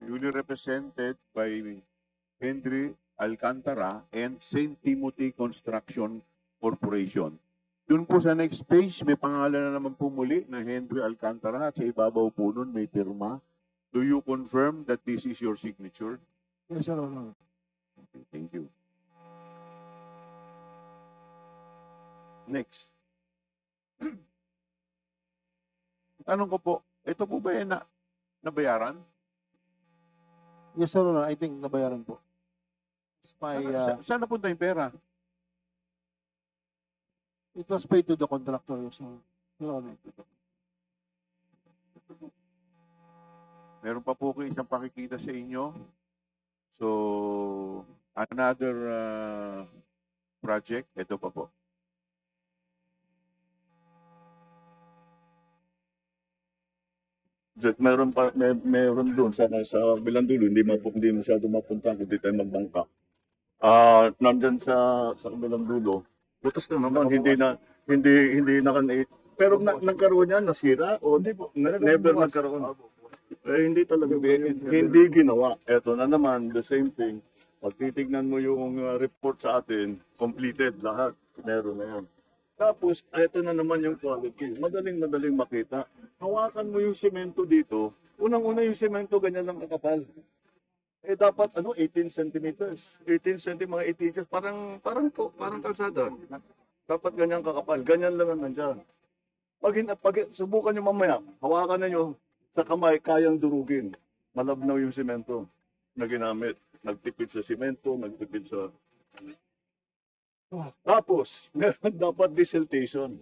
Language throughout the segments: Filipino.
duly represented by Henry Alcantara and St. Timothy Construction Corporation. Doon po sa next page, may pangalan na naman po muli na Henry Alcantara at sa ibabaw po nun may pirma. Do you confirm that this is your signature? Yes, Your Honor. Okay, thank you. Next. Tanong ko po, ito po ba yan na nabayaran? Yes, Your Honor. I think nabayaran po. It's my, Saan napunta yung pera? it was paid to the contractor, yes, Your Honor. Meron pa po kayo isang pakikita sa inyo. So, another project, ito pa po. Meron doon sa bilang dulo, hindi masyado mapunta kung di tayo magbangka. Nandyan sa bilang dulo, butas na naman, hindi pero nagkaroon yan, nasira o never nagkaroon. Hindi talaga, hindi ginawa. Eto na naman, the same thing. Pag titignan mo yung report sa atin, completed lahat, meron na yan. Tapos, ito na naman yung quality. Madaling makita. Hawakan mo yung semento dito. Unang-una yung semento, ganyan lang kakapal. Dapat, 18 centimeters. 18 cm, mga 18 inches. Parang kalsada. Dapat ganyan kakapal. Ganyan lang ang nandyan. Pag subukan nyo mamaya, hawakan na nyo sa kamay, kayang durugin. Malabnaw yung semento na ginamit. Nagtipid sa semento, nagtipid sa... Tapos, meron dapat desiltation.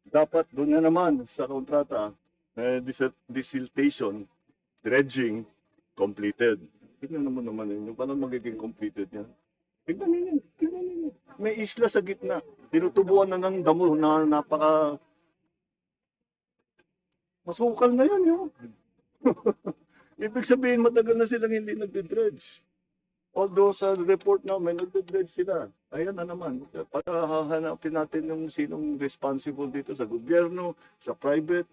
Dapat doon na naman sa kontrata, desiltation, dredging, completed. Tignan naman yun. Paano magiging completed yan? Tignan ninyo. May isla sa gitna. Tinutubuan na ng damo na napaka... Masukal na yan yun. Ibig sabihin, matagal na silang hindi nagdedredge. Although sa report namin, nagdedredge sila. Ayan na naman. Para hahanapin natin yung sinong responsible dito sa gobyerno, sa private.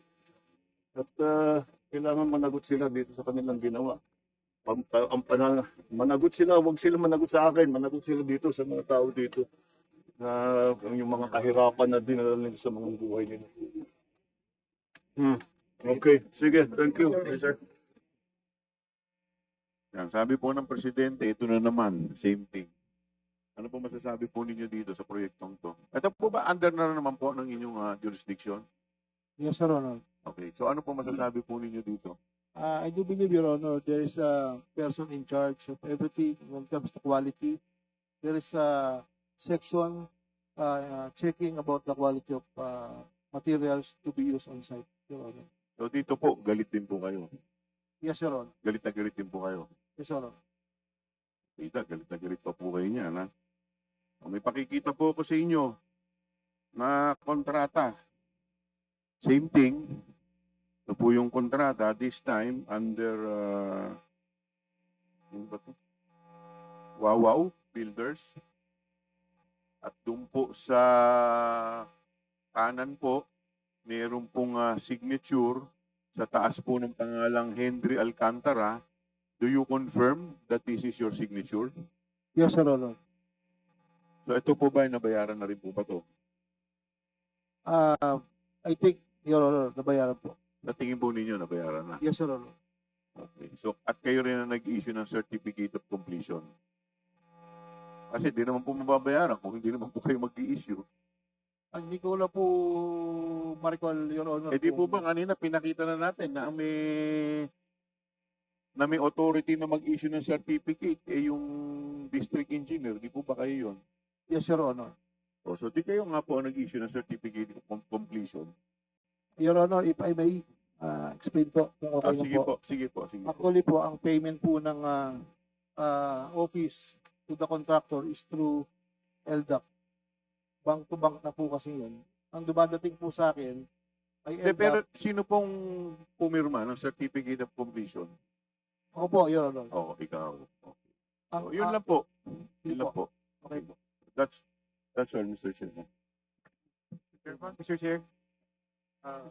At kailangan managot sila dito sa kanilang ginawa. Managot sila, huwag sila managot sa akin. Managot sila dito sa mga tao dito. Na yung mga kahirapan na dinala nila sa mga buhay nila. Okay, sige. Thank you, sir. Yan, sabi po ng Presidente, ito na naman, same thing. Ano po masasabi po ninyo dito sa proyektong to? Ito po ba under na naman po ng inyong jurisdiction? Yes, Your Honor. Okay, so ano po masasabi po ninyo dito? I do believe, Your Honor, there is a person in charge of everything when it comes to quality. There is a section checking about the quality of materials to be used on site, Your Honor. So dito po, galit din po kayo. Yes, Your Honor. Galit na galit din po kayo. Yes, Your Honor. Kita, galit na galit pa po kayo niyan, ha? May pakikita po ako sa inyo na kontrata. Same thing. Ito po yung kontrata, this time under Wawaw Builders. At doon po sa kanan po, mayroon pong signature sa taas po ng pangalang Henry Alcantara. Do you confirm that this is your signature? Yes, Your Honor. So ito po ba ay nabayaran na rin po ba ito? I think, Your Honor, nabayaran po. Sa tingin po ninyo nabayaran na? Yes, Your Honor. Okay. So at kayo rin na nag-issue ng certificate of completion? Kasi di naman po mababayaran kung hindi naman po kayo mag-i-issue. Hindi ko na po ma-recall, Your Honor. Di po ba kanina pinakita na natin na may authority na mag-issue ng certificate, yung district engineer, di po ba kayo yun? Yes, Your Honor. So di kayo nga po nag-issue ng certificate of completion? Your Honor, if I may explain po kung okay lang po. Sige po. Actually po, ang payment po ng office to the contractor is through LDAP. Bank to bank na po kasi yun. Ang dumadating po sa akin ay LDAP. Pero sino pong pumirma ng certificate of completion? Ako po, Your Honor. Oo, ikaw. Okay. So, yun lang po. Yun lang po. Okay po. That's all, Mr. Chairman. Mr. Chair.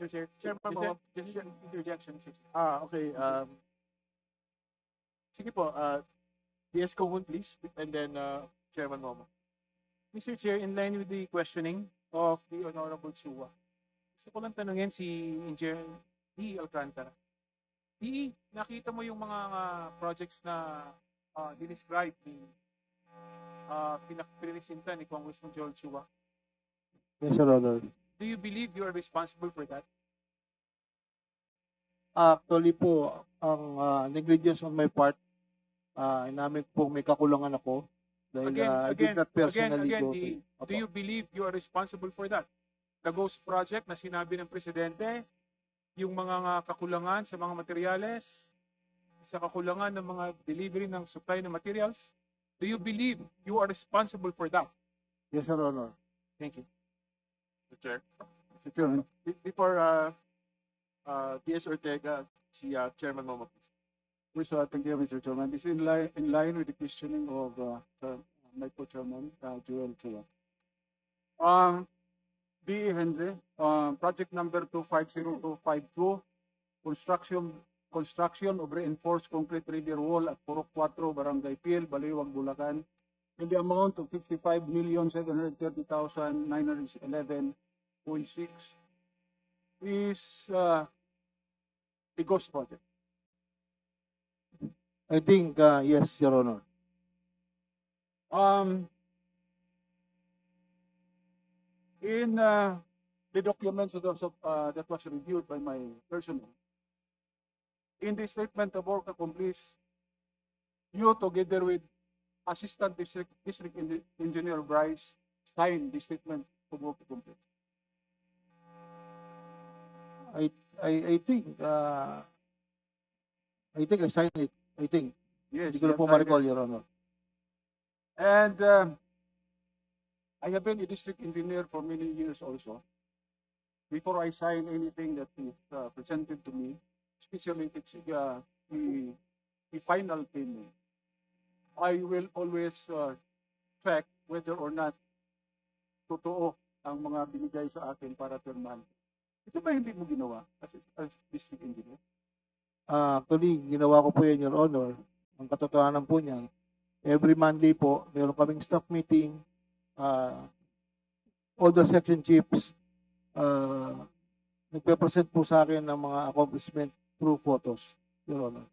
Mr. Chair. Chairman, just interjection. Okay. Sige po, DS Cohon, please, and then Chairman Momo. Mr. Chair, in line with the questioning of the Honorable Chua, gusto ko lang tanungin si Engineer D. Alcantara. D, nakita mo yung mga projects na dinescribe ni pinakpresenta ni Congressman Joel Chua. Yes, Your Honor. Do you believe you are responsible for that? Actually po, ang negligence on my part, inamin po may kakulangan ako dahil I did not personally go to. do you believe you are responsible for that? The Ghost Project na sinabi ng Presidente, yung mga kakulangan sa mga materyales, sa kakulangan ng mga delivery ng supply ng materials, do you believe you are responsible for that? Yes, Your Honor. Thank you. Mr. Chair. Mr. Chairman, before DS Ortega, si Chairman Momo, please. First, thank you, Mr. Chairman. This is in line with the questioning of my co-chairman, Joel Chua. B. Henry, project number 250252, construction of reinforced concrete river wall at Purok 4, Barangay Pil, Baliwag, Bulacan, in the amount of 55,730,911.6 is a ghost project. I think, yes, Your Honor. In the documents that was reviewed by my personnel, in the statement of work accomplished, you together with Assistant District Engineer Bryce signed the statement of work accomplished. I think I signed it. I think. Yes, Hindi ko na you po have signed ma-recall, it. Your Honor. And I have been a district engineer for many years also. Before I sign anything that is presented to me, especially if it's the final payment, I will always check whether or not totoo ang mga binigay sa akin para pirmahan. Ito ba hindi mo ginawa as district engineer? Actually, ginawa ko po yan, Your Honor. Ang katotohanan po niyan, every Monday po, meron kaming staff meeting, all the section chiefs, nagpe-present po sa akin ng mga accomplishment through photos, Your Honor.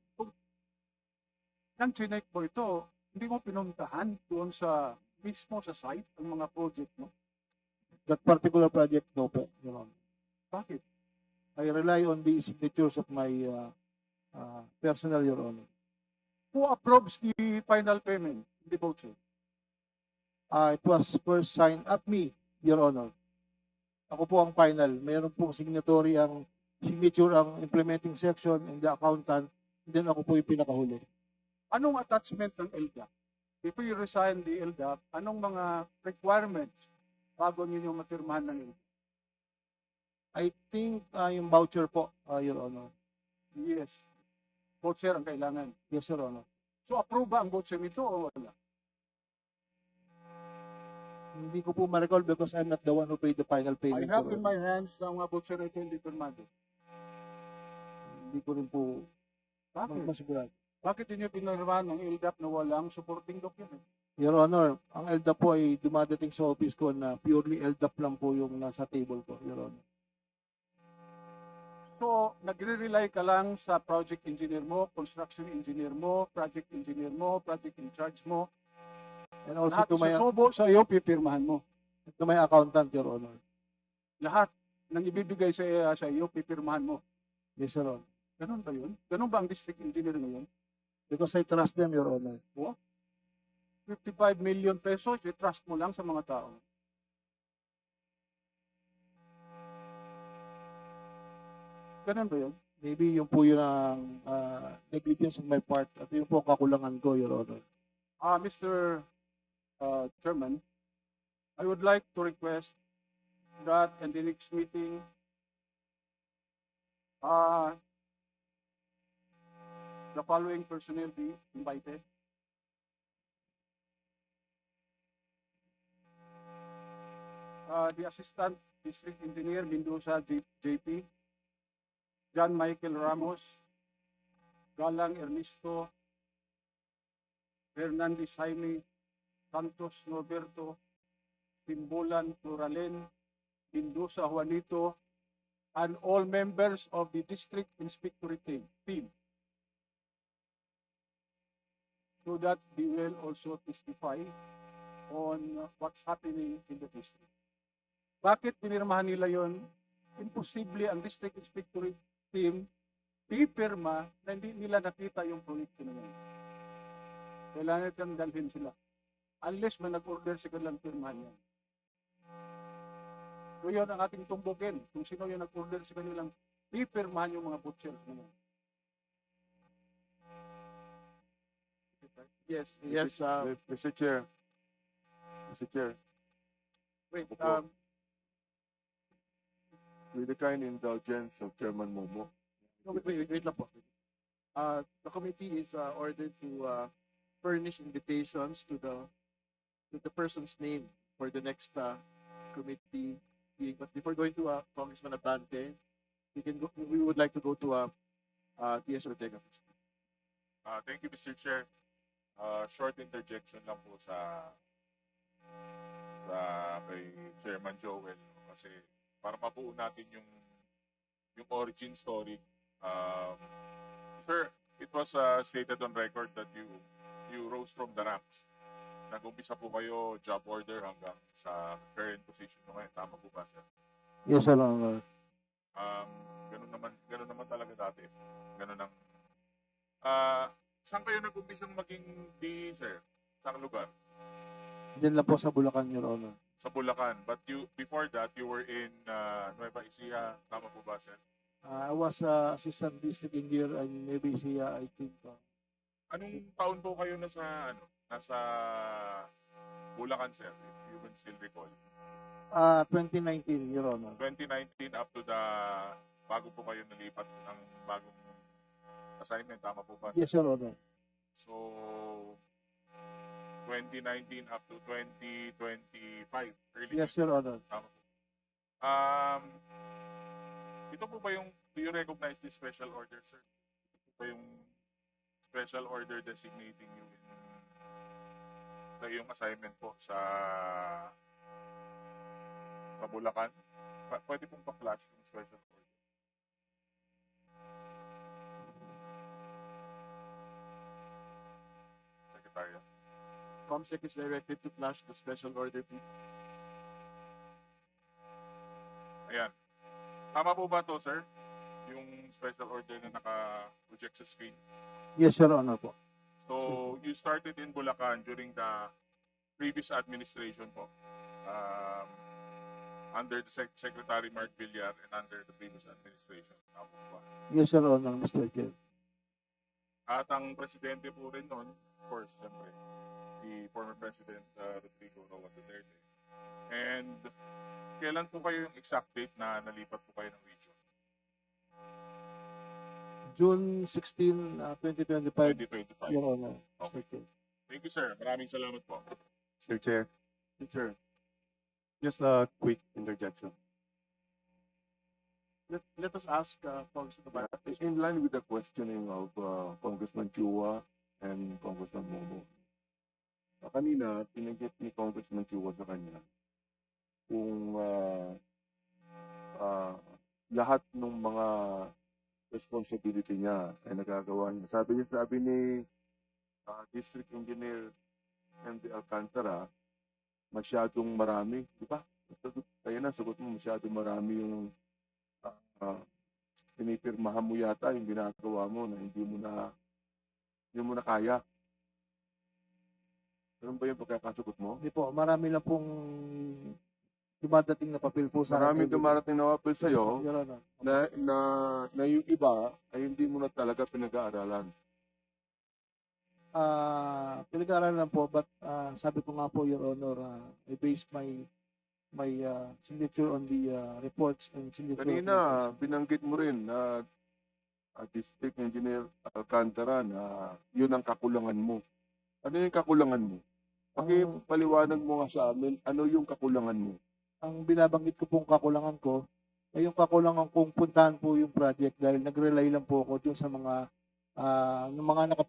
Nang chinek mo ito, hindi mo pinuntahan doon sa mismo sa site ang mga project mo? That particular project, no po, Your Honor. Bakit? I rely on the signatures of my personnel, Your Honor. Who approves the final payment? The voucher. It was first signed at me, Your Honor. Ako po ang final. Meron pong signature ang implementing section and the accountant. Then ako po yung pinakahuli. Anong attachment ng LDAP? Before you resign the LDAP, anong mga requirements bago ninyo mapirmahan ng LDAP? I think yung voucher po, Your Honor. Yes. Voucher ang kailangan. Yes, Your Honor. So approve ba ang voucher nito o wala? Hindi ko po ma-recall because I'm not the one who paid the final I payment. have Your in Honor. my hands na mga voucher ito hindi pirmado. Hindi ko rin po Bakit? masigurado. Bakit inyo pinirmahan ng LDAP na walang supporting document? Your Honor, ang LDAP po ay dumadating sa office ko na purely LDAP lang po yung nasa table ko, Your Honor. So, nagre-rely ka lang sa project engineer mo, construction engineer mo, project engineer mo, project in charge mo. And also Lahat to my, susubo sa iyo, pipirmahan mo. accountant, Your Honor. Lahat ng ibibigay sa iyo, pipirmahan mo. Yes, Your Honor. Ganun ba yun? Ganun ba ang district engineer ngayon? Because I trust them, Your Honor. 55 million pesos, i-trust mo lang sa mga tao. Ganun ba yun? Maybe yung po yun ang negligence on my part at yung po ang kakulangan ko, Your Honor. Mr. Chairman, I would like to request that in the next meeting, the following personnel be invited. The Assistant District Engineer Mendoza JP, John Michael Ramos, Galang Ernesto, Fernandez Jaime, Santos Norberto, Timbulan Pluralen, Mendoza Juanito, and all members of the district inspectorate team, so that they will also testify on what's happening in the district. Bakit pinirmahan nila yon? Imposible ang district inspectorate team pipirma na hindi nila nakita yung proyekto na yun. Kailangan natin dalhin sila. Unless may nag-order sa kanilang pirmahan yan. So yun ang ating tumbukin. Kung sino yung nag-order sa kanilang pipirmahan yung mga butchers na yun. Yes, yes, Mr. Chair. Mr. Chair, wait, with the kind indulgence of Chairman Momo, no, wait lang po. The committee is ordered to furnish invitations to the person's name for the next committee meeting. But before going to Congressman Abante, we would like to go to T.S. Ortega first. Thank you, Mr. Chair. Short interjection lang po sa kay Chairman Joel kasi para mabuo natin yung origin story. Sir, it was stated on record that you rose from the ranks. Nag-umpisa po kayo job order hanggang sa current position mo ngayon. Tama po ba, sir? Yes, Your Honor. Ganun naman talaga dati. Ganun ang saan kayo nag-umpisang maging DE, sir? Saan lugar? Diyan lang po sa Bulacan, Your Honor. Sa Bulacan. But before that, you were in Nueva Ecija. Tama po ba, sir? I was assistant district engineer in Nueva Ecija, I think. Anong taon po kayo nasa Bulacan, sir? If you can still recall. 2019, Your Honor. 2019 up to bago po kayo nalipat ng bagong assignment. Tama po ba, sir? Yes, Your Honor. So, 2019 up to 2025. Early. Yes, Your Honor. Tama po. Ito po ba do you recognize this special order, sir? Ito po ba yung special order designating you sa iyong assignment po sa Bulacan? Pwede pong pa-flash yung special order. Secretary. COMSEC is directed to flash the special order, please. Ayan. Tama po ba to, sir? Yung special order na naka-project sa screen. Yes, Your Honor po. So, you started in Bulacan during the previous administration po. Under the Secretary Mark Villar and under the previous administration. Tama po ba? Yes, Your Honor, Mr. Chair. At ang presidente po rin noon, of course, siyempre, si former President Rodrigo Roa Duterte. And kailan po kayo yung exact date na nalipat po kayo ng region? June 16, 2025, 2025. Your Honor. Okay. Mr. Chair. Thank you, sir. Maraming salamat po. Mr. Chair, Sir, just a quick interjection. let us ask Congressman Abante. In line with the questioning of Congressman Chua and Congressman Momo. Kanina, pinagit ni Congressman Chua sa kanya kung lahat ng mga responsibility niya ay nagagawa niya. Sabi ni District Engineer M.D. Alcantara, masyadong marami, di ba? Kaya na, sagot mo, masyadong marami yung pinipirmahan mo yata yung ginagawa mo na hindi mo na kaya. Ano ba yung pagkakasagot mo? Hindi po, marami lang pong dumadating na papel po sa Maraming dumarating na papel sa'yo Your Honor. na yung iba ay hindi mo na talaga pinag-aaralan. Pinag-aaralan po, but sabi ko nga po, Your Honor, I base my signature on the reports and signature. Kanina, binanggit mo rin na District Engineer Alcantara na yun ang kakulangan mo. Ano yung kakulangan mo? Paliwanag mo nga sa amin, ano yung kakulangan mo? Ang binabanggit ko pong kakulangan ko, ay yung kakulangan kong puntahan po yung project dahil nag-rely lang po ako dun sa mga nakapili